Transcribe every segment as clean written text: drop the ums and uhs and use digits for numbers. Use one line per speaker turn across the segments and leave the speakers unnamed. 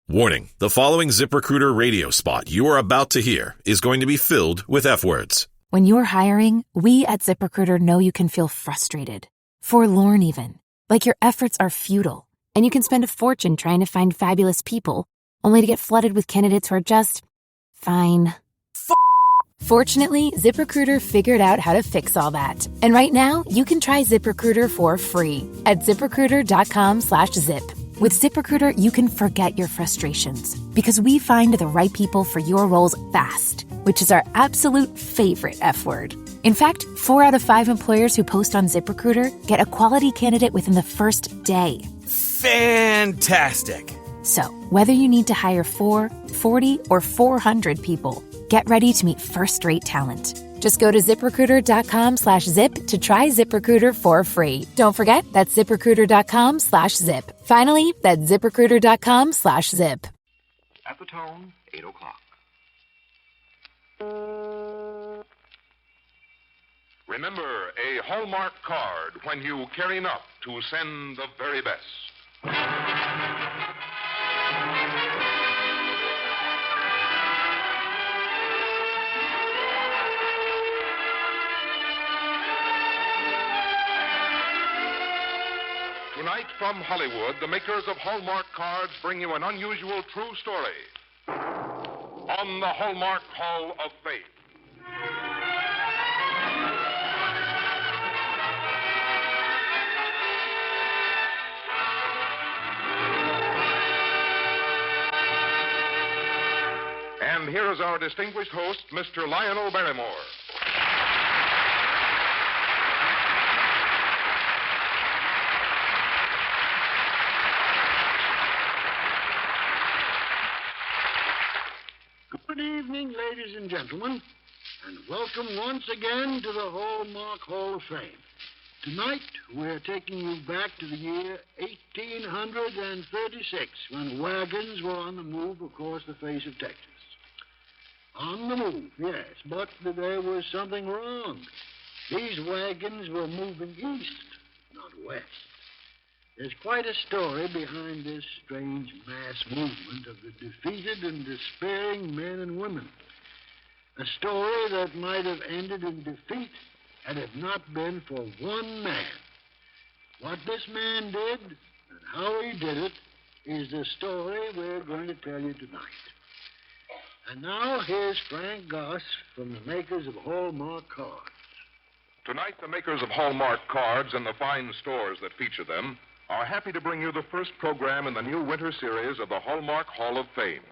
Warning, the following ZipRecruiter radio spot you are about to hear is going to be filled with F-words.
When you're hiring, we at ZipRecruiter know you can feel frustrated, forlorn even, like your efforts are futile, and you can spend a fortune trying to find fabulous people, only to get flooded with candidates who are just fine. Fortunately, ZipRecruiter figured out how to fix all that. And right now, you can try ZipRecruiter for free at ZipRecruiter.com/zip. With ZipRecruiter, you can forget your frustrations because we find the right people for your roles fast, which is our absolute favorite F word. In fact, 4 out of 5 employers who post on ZipRecruiter get a quality candidate within the first day.
Fantastic!
So, whether you need to hire 4, 40, or 400 people, get ready to meet first-rate talent. Just go to ZipRecruiter.com/zip to try ZipRecruiter for free. Don't forget, that's ZipRecruiter.com/zip. Finally, that's ZipRecruiter.com/zip.
At the tone, 8 o'clock. Remember, a Hallmark card when you care enough to send the very best. Tonight from Hollywood, the makers of Hallmark cards bring you an unusual true story on the Hallmark Hall of Fame. And here is our distinguished host, Mr. Lionel Barrymore.
Good evening, ladies and gentlemen, and welcome once again to the Hallmark Hall of Fame. Tonight, we're taking you back to the year 1836, when wagons were on the move across the face of Texas. On the move, yes, but there was something wrong. These wagons were moving east, not west. There's quite a story behind this strange mass movement of the defeated and despairing men and women. A story that might have ended in defeat had it not been for one man. What this man did and how he did it is the story we're going to tell you tonight. And now here's Frank Goss from the makers of Hallmark cards.
Tonight, the makers of Hallmark cards and the fine stores that feature them are happy to bring you the first program in the new winter series of the Hallmark Hall of Fame.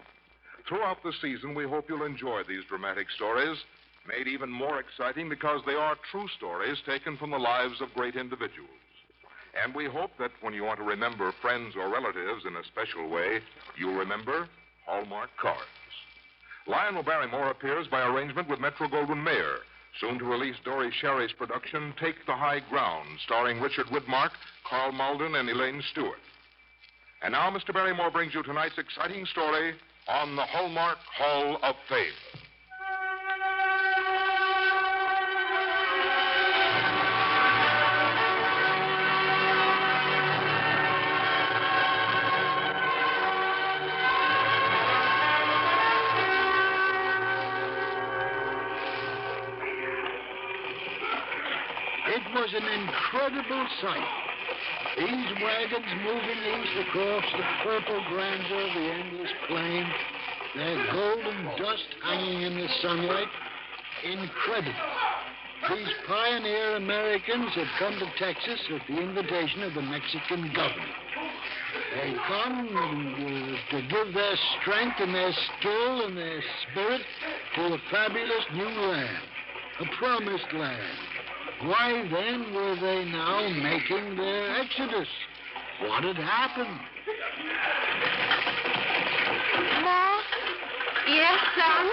Throughout the season, we hope you'll enjoy these dramatic stories, made even more exciting because they are true stories taken from the lives of great individuals. And we hope that when you want to remember friends or relatives in a special way, you'll remember Hallmark cards. Lionel Barrymore appears by arrangement with Metro-Goldwyn-Mayer, soon to release Dory Sherry's production, Take the High Ground, starring Richard Widmark, Carl Malden, and Elaine Stewart. And now Mr. Barrymore brings you tonight's exciting story on the Hallmark Hall of Fame.
It was an incredible sight. These wagons moving east across the purple grandeur of the endless plain, their golden dust hanging in the sunlight. Incredible. These pioneer Americans had come to Texas at the invitation of the Mexican government. They come to give their strength and their skill and their spirit to a fabulous new land, a promised land. Why, then, were they now making their exodus? What had happened?
Ma? Yes, son?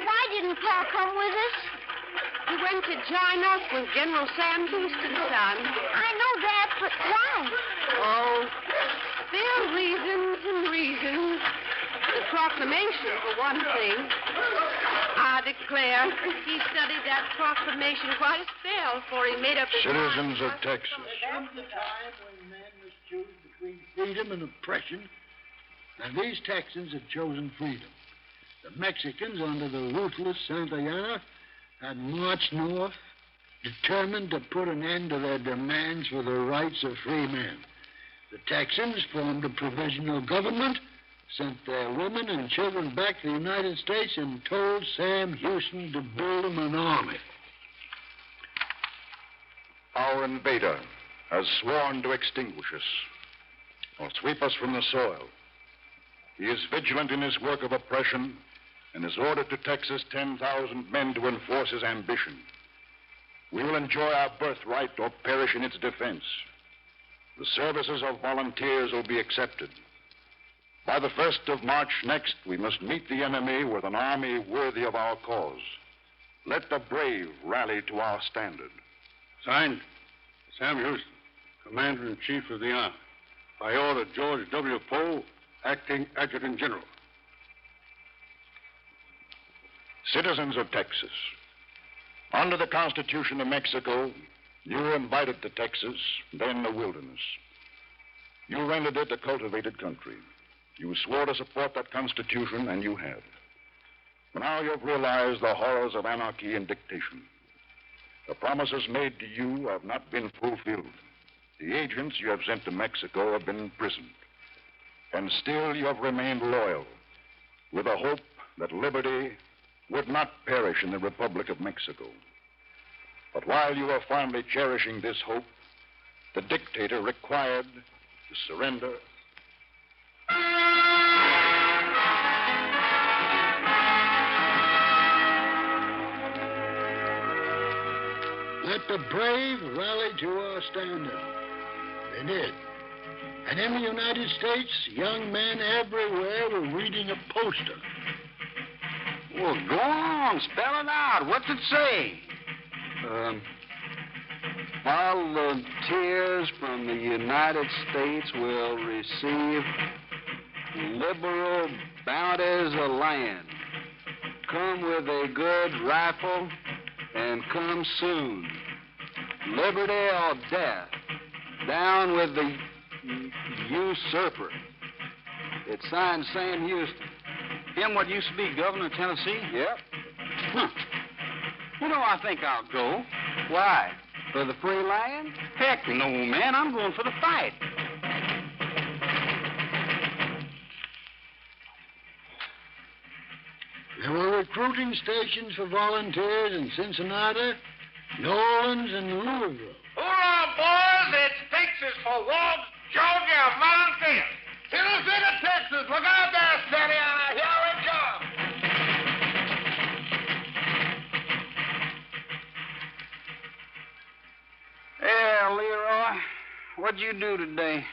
Why didn't Pa come with us? He went to join us with General Sam Houston, son. I know that, but why? Oh, there are reasons and reasons. The proclamation, for one thing. I declare, he studied that proclamation quite a spell before he made up his
Citizens
mind.
of Texas. There comes a time when men must choose between freedom and oppression. Now, these Texans had chosen freedom. The Mexicans, under the ruthless Santayana, had marched north, determined to put an end to their demands for the rights of free men. The Texans formed a provisional government, sent their women and children back to the United States, and told Sam Houston to build them an army.
Our invader has sworn to extinguish us or sweep us from the soil. He is vigilant in his work of oppression and has ordered to Texas 10,000 men to enforce his ambition. We will enjoy our birthright or perish in its defense. The services of volunteers will be accepted. By the 1st of March next, we must meet the enemy with an army worthy of our cause. Let the brave rally to our standard.
Signed, Sam Houston, Commander-in-Chief of the Army. By order, George W. Poe, Acting Adjutant General.
Citizens of Texas, under the Constitution of Mexico, you were invited to Texas, then the wilderness. You rendered it a cultivated country. You swore to support that Constitution, and you have. But now you've realized the horrors of anarchy and dictation. The promises made to you have not been fulfilled. The agents you have sent to Mexico have been imprisoned. And still you have remained loyal, with the hope that liberty would not perish in the Republic of Mexico. But while you were fondly cherishing this hope, the dictator required to surrender.
Let the brave rally to our standard. They did. And in the United States, young men everywhere were reading a poster.
Well, go on, spell it out. What's it say? Volunteers from the United States will receive liberal bounties of land. Come with a good rifle and come soon. Liberty or death. Down with the usurper. It's signed Sam Houston. Him what used to be governor of Tennessee? Yep. Huh. You know, I think I'll go. Why? For the free land? Heck no, man. I'm going for the fight.
There were recruiting stations for volunteers in Cincinnati, New Orleans, and Louisville.
Hoorah, boys! It's Texas for Walt, Georgia, volunteers. City, Texas. Look out there, steady. Here we come.
Yeah, Leroy, what'd you do today?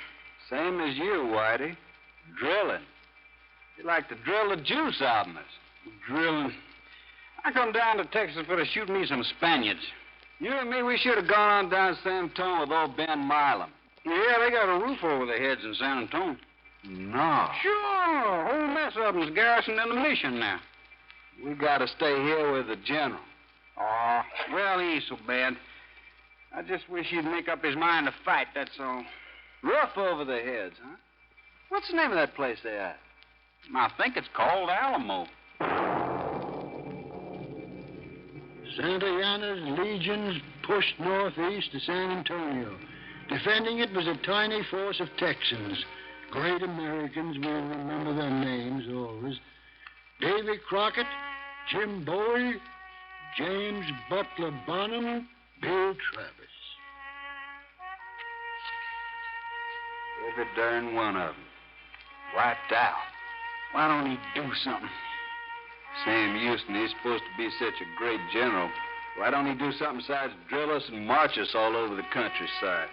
Same as you, Whitey. Drilling. You like to drill the juice out of us. Drilling. I come down to Texas for to shoot me some Spaniards. You and me, we should have gone on down San Antonio with old Ben Milam. Yeah, they got a roof over their heads in San Antonio. No. Sure. Whole mess of them's garrisoned in the mission now. We got to stay here with the general. Oh, well, he ain't so bad. I just wish he'd make up his mind to fight, that's all. Roof over their heads, huh? What's the name of that place they're at? I think it's called Alamo.
Santayana's legions pushed northeast to San Antonio. Defending it was a tiny force of Texans. Great Americans, we'll remember their names always. Davy Crockett, Jim Bowie, James Butler Bonham, Bill Travis.
Every darn one of them. Wiped out. Why don't he do something? Sam Houston, he's supposed to be such a great general. Why don't he do something besides drill us and march us all over the countryside?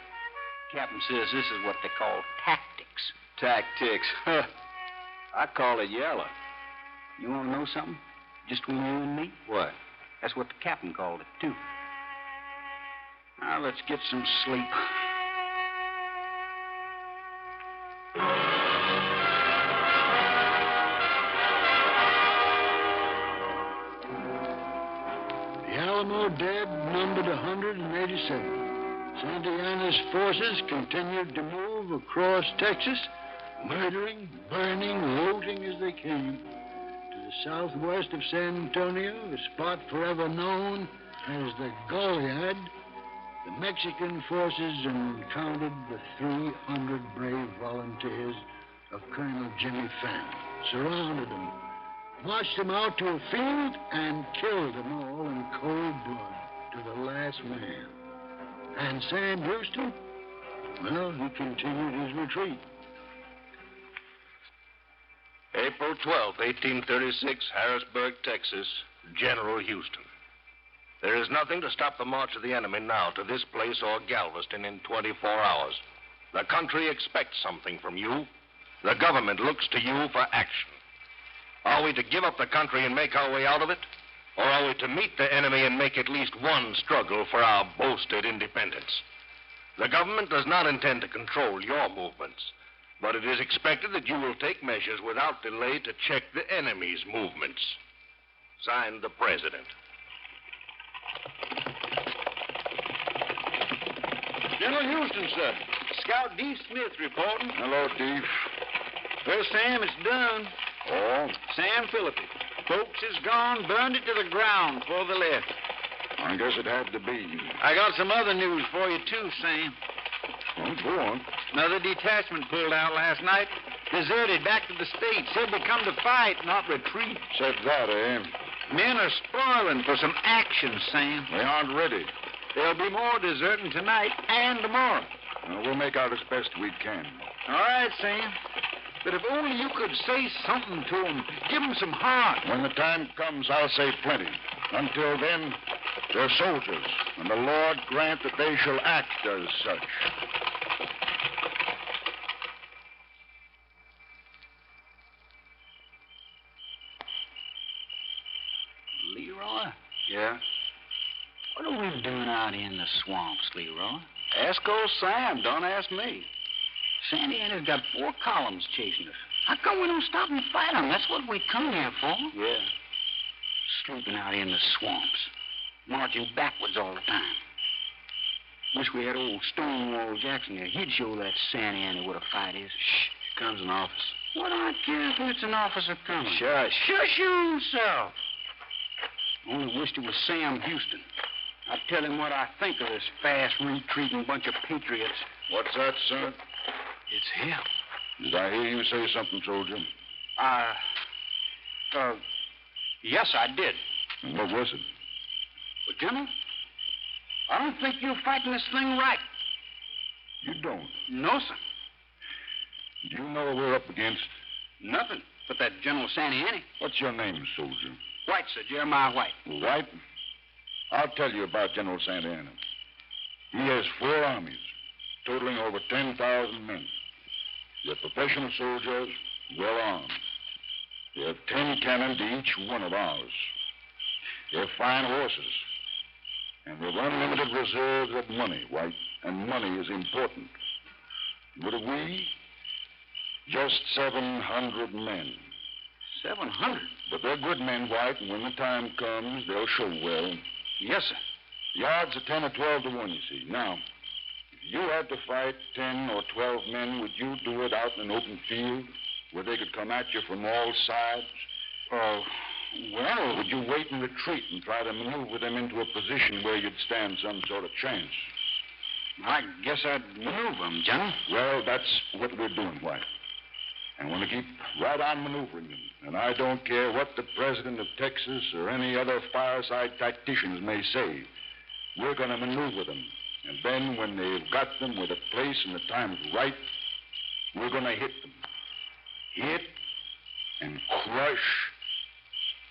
Captain says this is what they call tactics.
Tactics? I call it yellow.
You want to know something? Just between you and me?
What?
That's what the captain called it, too.
Now, let's get some sleep.
The Alamo dead numbered 187. Santayana's forces continued to move across Texas murdering, burning, looting as they came. To the southwest of San Antonio, a spot forever known as the Goliad, the Mexican forces encountered the 300 brave volunteers of Colonel Jimmy Fenn, surrounded them, marched them out to a field, and killed them all in cold blood to the last man. And Sam Houston, well, he continued his retreat.
April 12, 1836, Harrisburg, Texas, General Houston. There is nothing to stop the march of the enemy now to this place or Galveston in 24 hours. The country expects something from you. The government looks to you for action. Are we to give up the country and make our way out of it? Or are we to meet the enemy and make at least one struggle for our boasted independence? The government does not intend to control your movements, but it is expected that you will take measures without delay to check the enemy's movements. Signed, the President.
General Houston, sir. Scout D. Smith reporting.
Hello, Dave.
Well, Sam, it's done.
Oh?
Sam Philippi. Folks is gone, burned it to the ground before they left.
I guess it had to be.
I got some other news for you, too, Sam.
Well, go on.
Another detachment pulled out last night. Deserted back to the States. Said they come to fight, not retreat.
Said that, eh?
Men are spoiling for some action, Sam.
They aren't ready.
There'll be more deserting tonight and tomorrow.
Well, we'll make out as best we can.
All right, Sam. But if only you could say something to them. Give them some heart.
When the time comes, I'll say plenty. Until then, they're soldiers, and the Lord grant that they shall act as such.
Leroy?
Yeah?
What are we doing out in the swamps, Leroy?
Ask old Sam. Don't ask me.
Sandy Anna's got 4 columns chasing us. How come we don't stop and fight them? That's what we come here for.
Yeah.
Sleeping out in the swamps. Marching backwards all the time. Wish we had old Stonewall Jackson here. He'd show that Sandy Anna what a fight is.
Shh. Here comes an officer.
What do I care if it's an officer coming?
Shush.
Shush your own self. Only wished it was Sam Houston. I'd tell him what I think of this fast retreating bunch of patriots.
What's that, sir?
It's him.
Did I hear you say something, soldier?
Yes, I did.
And what was it?
But, General, I don't think you're fighting this thing right.
You don't?
No, sir.
Do you know what we're up against?
Nothing but that General Sandy Annie.
What's your name, soldier?
White, sir. Jeremiah White.
White? I'll tell you about General Santa Anna. He has 4 armies, totaling over 10,000 men. They're professional soldiers, well armed. They have 10 cannon to each one of ours. They have fine horses. And they've unlimited reserves of money, White. And money is important. What have we? Just 700 men.
700?
But they're good men, White, and when the time comes, they'll show well.
Yes, sir.
The odds are 10 or 12 to 1, you see. Now, if you had to fight 10 or 12 men, would you do it out in an open field where they could come at you from all sides? Or, well, would you wait and retreat and try to maneuver them into a position where you'd stand some sort of chance?
I guess I'd maneuver them, General.
Well, that's what we're doing, White. And we're going to keep right on maneuvering them. And I don't care what the president of Texas or any other fireside tacticians may say. We're going to maneuver them. And then when they've got them where the place and the time's right, we're going to hit them. Hit and crush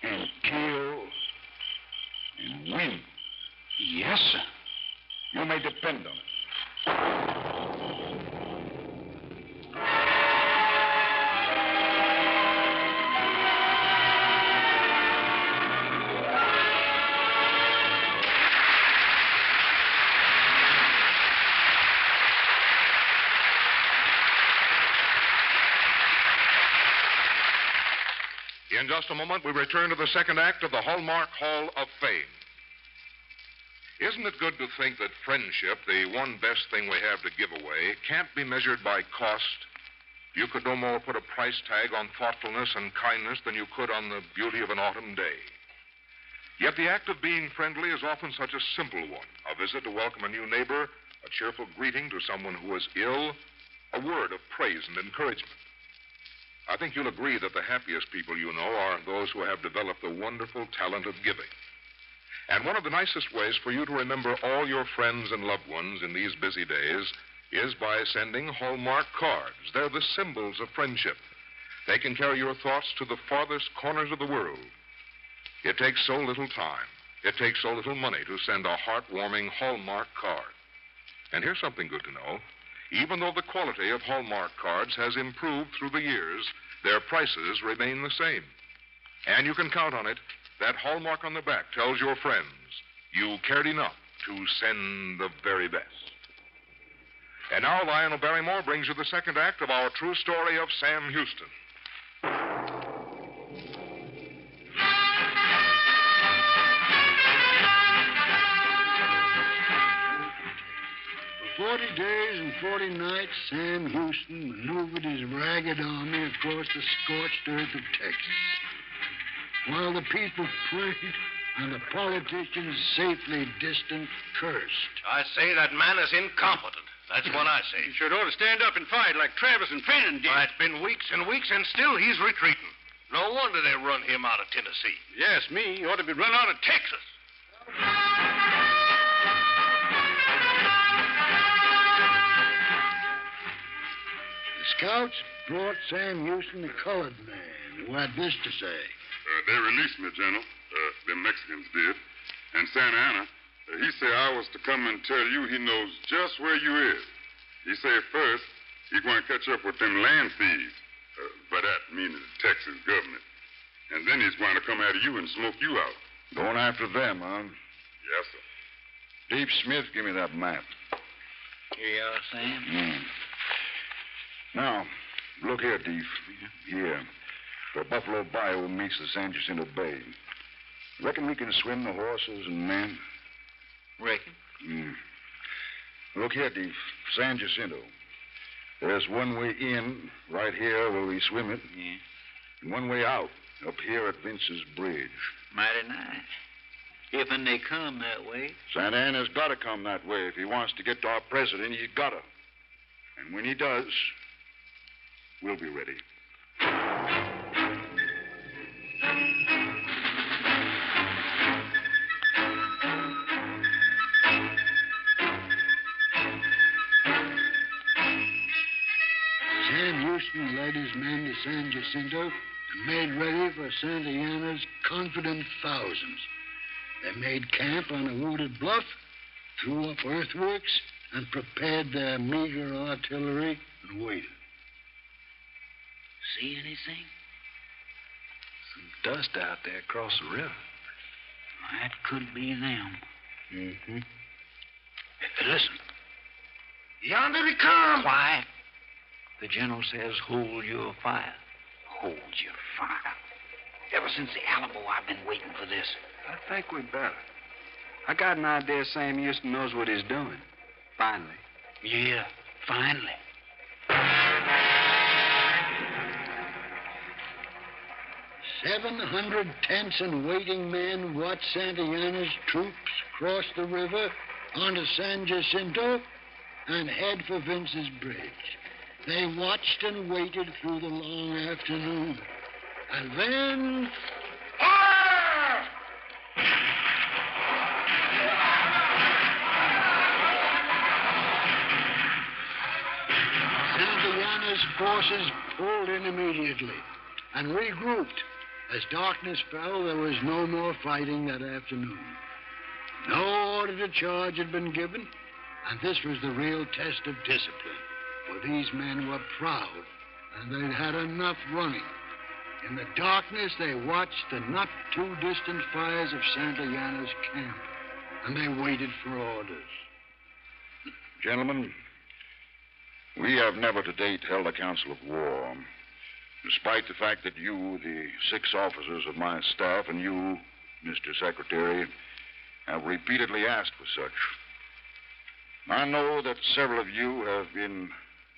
and kill and win.
Yes, sir.
You may depend on it.
In just a moment, we return to the second act of the Hallmark Hall of Fame. Isn't it good to think that friendship, the one best thing we have to give away, can't be measured by cost? You could no more put a price tag on thoughtfulness and kindness than you could on the beauty of an autumn day. Yet the act of being friendly is often such a simple one. A visit to welcome a new neighbor, a cheerful greeting to someone who is ill, a word of praise and encouragement. I think you'll agree that the happiest people you know are those who have developed the wonderful talent of giving. And one of the nicest ways for you to remember all your friends and loved ones in these busy days is by sending Hallmark cards. They're the symbols of friendship. They can carry your thoughts to the farthest corners of the world. It takes so little time. It takes so little money to send a heartwarming Hallmark card. And here's something good to know. Even though the quality of Hallmark cards has improved through the years, their prices remain the same. And you can count on it. That Hallmark on the back tells your friends you cared enough to send the very best. And now Lionel Barrymore brings you the second act of our true story of Sam Houston.
For 40 days and 40 nights, Sam Houston maneuvered his ragged army across the scorched earth of Texas, while the people prayed and the politicians, safely distant, cursed.
I say that man is incompetent. That's what I say.
You should ought to stand up and fight like Travis and Fannin did.
It's been weeks and weeks, and still he's retreating. No wonder they run him out of Tennessee.
Yes, me. He ought to be run out of Texas.
The scouts brought Sam Houston a colored man who had this to say.
They released me, General. The Mexicans did. And Santa Anna, he said I was to come and tell you he knows just where you is. He said first he's going to catch up with them land thieves. By that meaning the Texas government. And then he's going to come after you and smoke you out.
Going after them, huh?
Yes, sir.
Deep Smith, give me that map.
Here you are, Sam.
Now, look here, Deep. Here, where Buffalo Bayou meets the San Jacinto Bay. Reckon we can swim the horses and men?
Reckon.
Look here, Deep. San Jacinto. There's one way in, right here where we swim it.
Yeah.
And one way out, up here at Vince's Bridge.
Mighty nice. If and they come that way.
Santa Anna's got to come that way. If he wants to get to our president, he's got to. And when he does, we'll be ready.
Sam Houston led his men to San Jacinto and made ready for Santa Anna's confident thousands. They made camp on a wooded bluff, threw up earthworks, and prepared their meager artillery and waited.
See anything?
Some dust out there across the river.
That could be them.
Mm-hmm.
Hey, listen.
Yonder he comes.
Quiet. The general says hold your fire. Hold your fire. Ever since the Alamo, I've been waiting for this.
I think we'd better. I got an idea Sam Houston knows what he's doing. Finally.
Yeah, finally.
700 tents and waiting men watched Santa Anna's troops cross the river onto San Jacinto and head for Vince's Bridge. They watched and waited through the long afternoon. And then... Santa Anna's forces pulled in immediately and regrouped. As darkness fell, there was no more fighting that afternoon. No order to charge had been given, and this was the real test of discipline. For these men were proud, and they'd had enough running. In the darkness, they watched the not-too-distant fires of Santa Anna's camp, and they waited for orders.
Gentlemen, we have never to date held a council of war, despite the fact that you, the 6 officers of my staff, and you, Mr. Secretary, have repeatedly asked for such. I know that several of you have been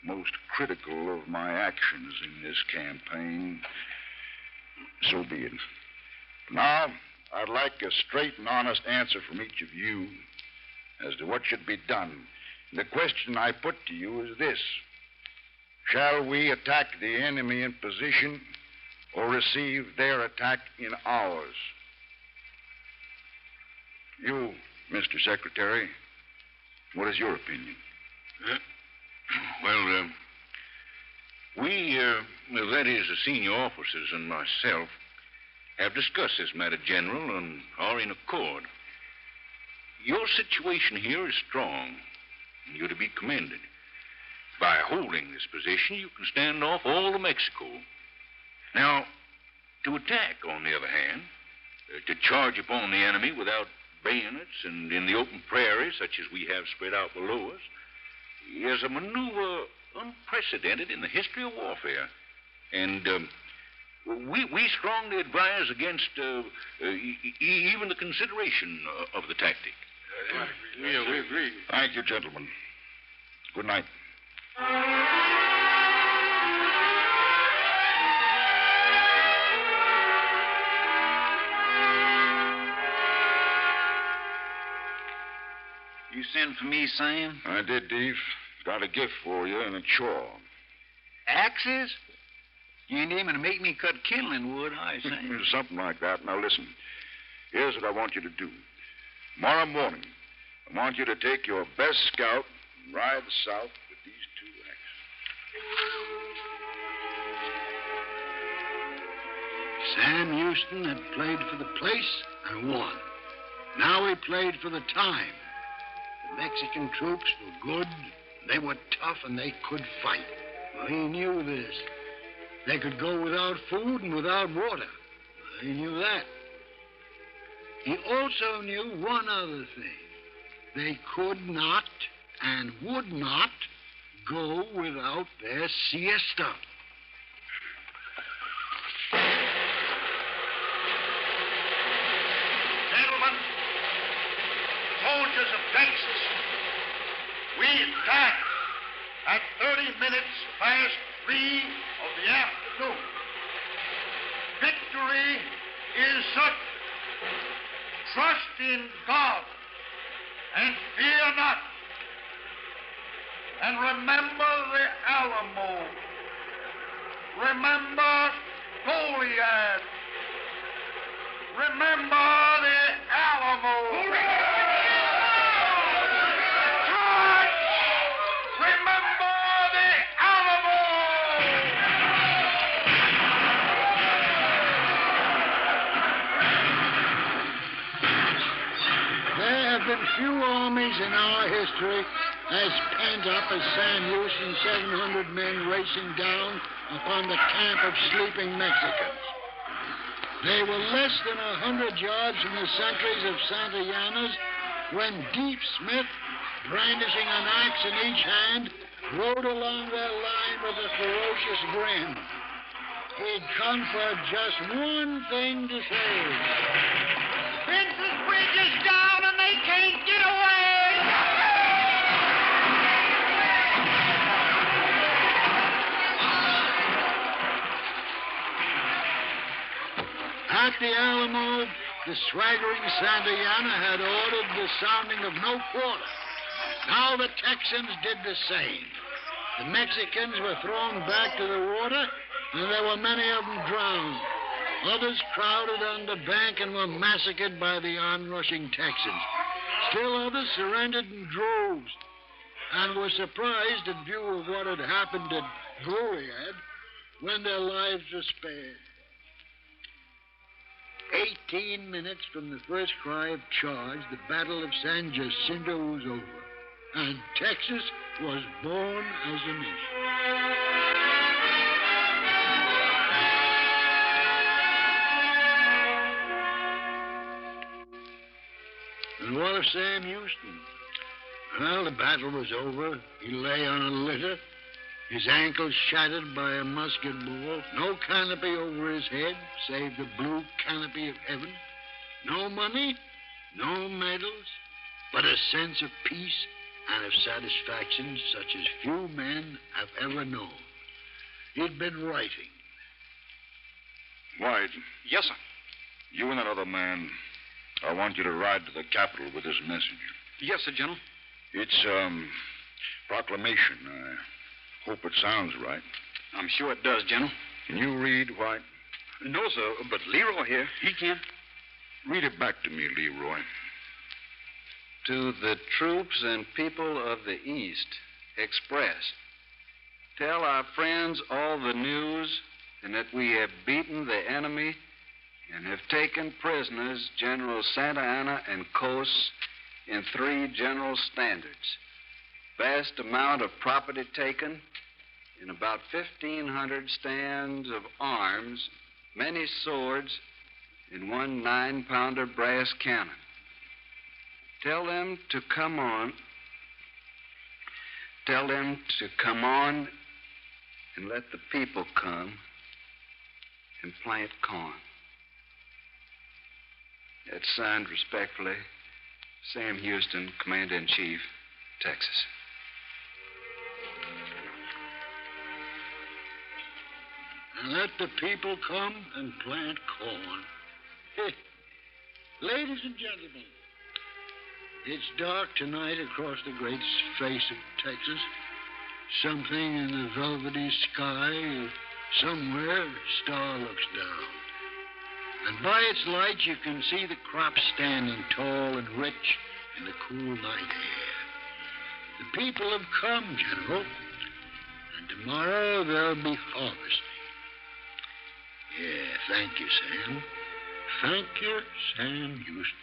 most critical of my actions in this campaign, so be it. Now, I'd like a straight and honest answer from each of you as to what should be done. The question I put to you is this: shall we attack the enemy in position or receive their attack in ours? You, Mr. Secretary, what is your opinion?
We, that is, the senior officers and myself, have discussed this matter, General, and are in accord. Your situation here is strong, and you're to be commended. By holding this position, you can stand off all of Mexico. Now, to attack, on the other hand, to charge upon the enemy without bayonets and in the open prairie, such as we have spread out below us, is a maneuver unprecedented in the history of warfare. And we strongly advise against even the consideration of the tactic.
Yeah, we agree. Thank you, gentlemen. Good night.
You sent for me, Sam?
I did, Dave. Got a gift for you and a chore.
Axes? You ain't aiming to make me cut kindling wood, are you, Sam?
Something like that. Now, listen. Here's what I want you to do. Tomorrow morning, I want you to take your best scout and ride south with these two axes.
Sam Houston had played for the place and won. Now he played for the time. The Mexican troops were good, they were tough, and they could fight. Well, he knew this. They could go without food and without water. He knew that. He also knew one other thing. They could not and would not go without their siesta.
Gentlemen, soldiers of Texas, we attack at 30 minutes past 3 of the afternoon. Victory is certain. Trust in God and fear not. And remember the Alamo. Remember Goliad. Remember the Alamo. Charge! Remember the Alamo!
There have been few armies in our history as pent up as Sam Houston's 700 men racing down upon the camp of sleeping Mexicans. They were less than 100 yards from the sentries of Santa Ana's when Deep Smith, brandishing an axe in each hand, rode along their line with a ferocious grin. He'd come for just one thing to say.
Vincent's bridge is down and they can't get away!
At the Alamo, the swaggering Santa Ana had ordered the sounding of no quarter. Now the Texans did the same. The Mexicans were thrown back to the water, and there were many of them drowned. Others crowded on the bank and were massacred by the onrushing Texans. Still others surrendered in droves and were surprised in view of what had happened at Goliad when their lives were spared. 18 minutes from the first cry of charge, the Battle of San Jacinto was over, and Texas was born as a nation. And what of Sam Houston? Well, the battle was over. He lay on a litter, his ankles shattered by a musket ball, no canopy over his head save the blue canopy of heaven, no money, no medals, but a sense of peace and of satisfaction such as few men have ever known. He'd been writing.
White.
Yes, sir.
You and that other man, I want you to ride to the Capitol with this message.
Yes, sir, General.
It's, proclamation. I hope it sounds right.
I'm sure it does, General.
Can you read, White?
No, sir, but Leroy here, he can.
Read it back to me, Leroy.
To the troops and people of the East, express. Tell our friends all the news and that we have beaten the enemy and have taken prisoners General Santa Anna and Cos in 3 general standards. Vast amount of property taken in about 1,500 stands of arms, many swords, and 1 9-pounder brass cannon. Tell them to come on. Tell them to come on and let the people come and plant corn. That's signed respectfully, Sam Houston, Commander-in-Chief, Texas.
And let the people come and plant corn. Ladies and gentlemen, it's dark tonight across the great face of Texas. Something in the velvety sky, somewhere, a star looks down. And by its light, you can see the crops standing tall and rich in the cool night air. The people have come, General, and tomorrow they'll be harvesting. Yeah, thank you, Sam. Thank you, Sam Houston.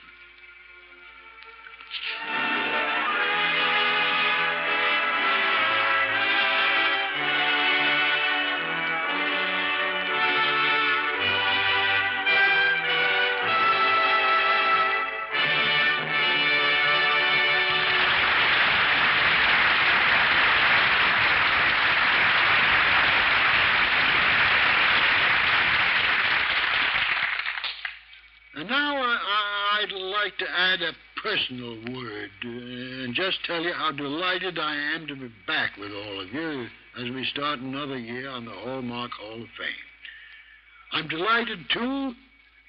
And now I'd like to add a personal word and just tell you how delighted I am to be back with all of you as we start another year on the Hallmark Hall of Fame. I'm delighted, too,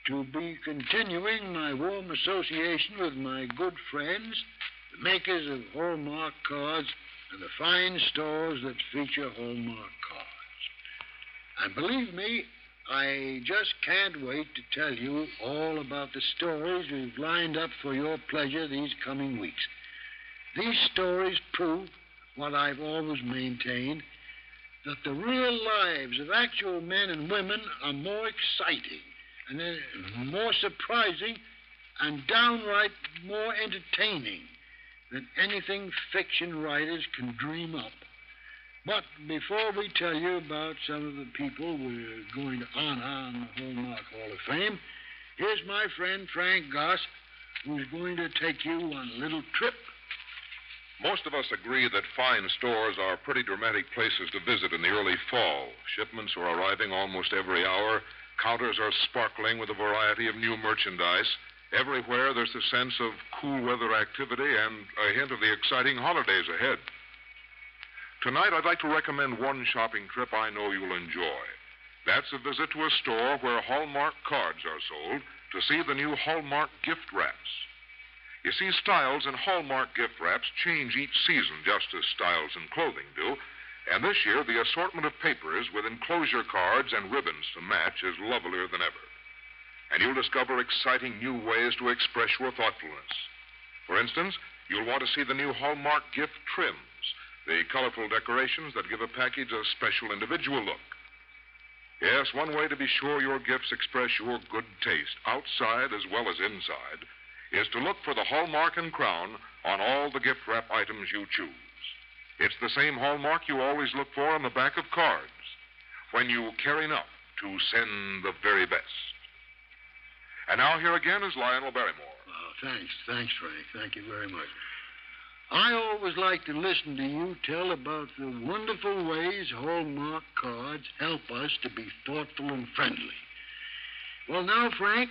to be continuing my warm association with my good friends, the makers of Hallmark cards and the fine stores that feature Hallmark cards. And believe me, I just can't wait to tell you all about the stories we've lined up for your pleasure these coming weeks. These stories prove what I've always maintained, that the real lives of actual men and women are more exciting and they're more surprising and downright more entertaining than anything fiction writers can dream up. But before we tell you about some of the people we're going to honor on the Hallmark Hall of Fame, here's my friend Frank Goss, who's going to take you on a little trip.
Most of us agree that fine stores are pretty dramatic places to visit in the early fall. Shipments are arriving almost every hour. Counters are sparkling with a variety of new merchandise. Everywhere there's a sense of cool weather activity and a hint of the exciting holidays ahead. Tonight, I'd like to recommend one shopping trip I know you'll enjoy. That's a visit to a store where Hallmark cards are sold to see the new Hallmark gift wraps. You see, styles in Hallmark gift wraps change each season, just as styles in clothing do. And this year, the assortment of papers with enclosure cards and ribbons to match is lovelier than ever. And you'll discover exciting new ways to express your thoughtfulness. For instance, you'll want to see the new Hallmark gift trims, the colorful decorations that give a package a special individual look. Yes, one way to be sure your gifts express your good taste, outside as well as inside, is to look for the Hallmark and Crown on all the gift wrap items you choose. It's the same Hallmark you always look for on the back of cards when you care enough to send the very best. And now here again is Lionel Barrymore.
Thanks, Frank. Thank you very much. I always like to listen to you tell about the wonderful ways Hallmark cards help us to be thoughtful and friendly. Well, now, Frank,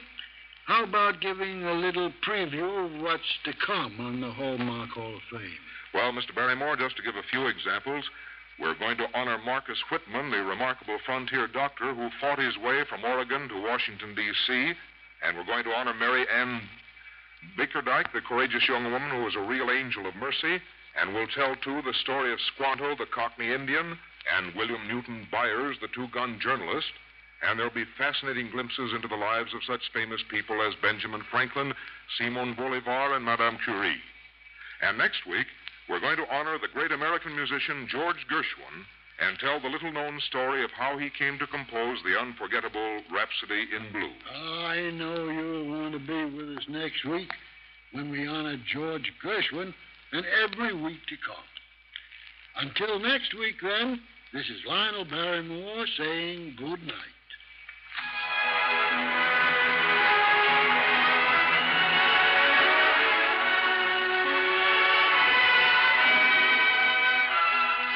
how about giving a little preview of what's to come on the Hallmark Hall of Fame?
Well, Mr. Barrymore, just to give a few examples, we're going to honor Marcus Whitman, the remarkable frontier doctor who fought his way from Oregon to Washington, D.C., and we're going to honor Mary Ann Bickerdike, the courageous young woman who was a real angel of mercy, and we'll tell, too, the story of Squanto, the Cockney Indian, and William Newton Byers, the two-gun journalist, and there'll be fascinating glimpses into the lives of such famous people as Benjamin Franklin, Simon Bolivar, and Madame Curie. And next week, we're going to honor the great American musician George Gershwin and tell the little-known story of how he came to compose the unforgettable Rhapsody in Blue.
I know you'll want to be with us next week when we honor George Gershwin and every week to come. Until next week, then, this is Lionel Barrymore saying good night.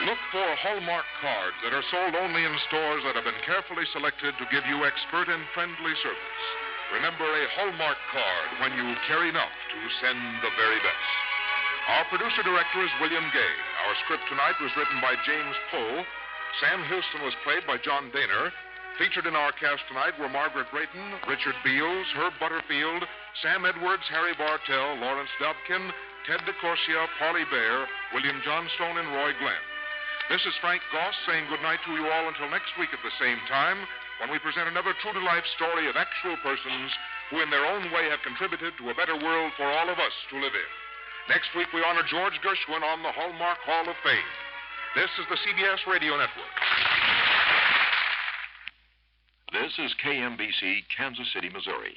Look for Hallmark cards that are sold only in stores that have been carefully selected to give you expert and friendly service. Remember, a Hallmark card when you care enough to send the very best. Our producer-director is William Gay. Our script tonight was written by James Poe. Sam Houston was played by John Daner. Featured in our cast tonight were Margaret Brayton, Richard Beals, Herb Butterfield, Sam Edwards, Harry Bartell, Lawrence Dobkin, Ted DeCorsia, Parley Bear, William Johnstone, and Roy Glenn. This is Frank Goss saying goodnight to you all until next week at the same time when we present another true-to-life story of actual persons who in their own way have contributed to a better world for all of us to live in. Next week, we honor George Gershwin on the Hallmark Hall of Fame. This is the CBS Radio Network.
This is KMBC, Kansas City, Missouri.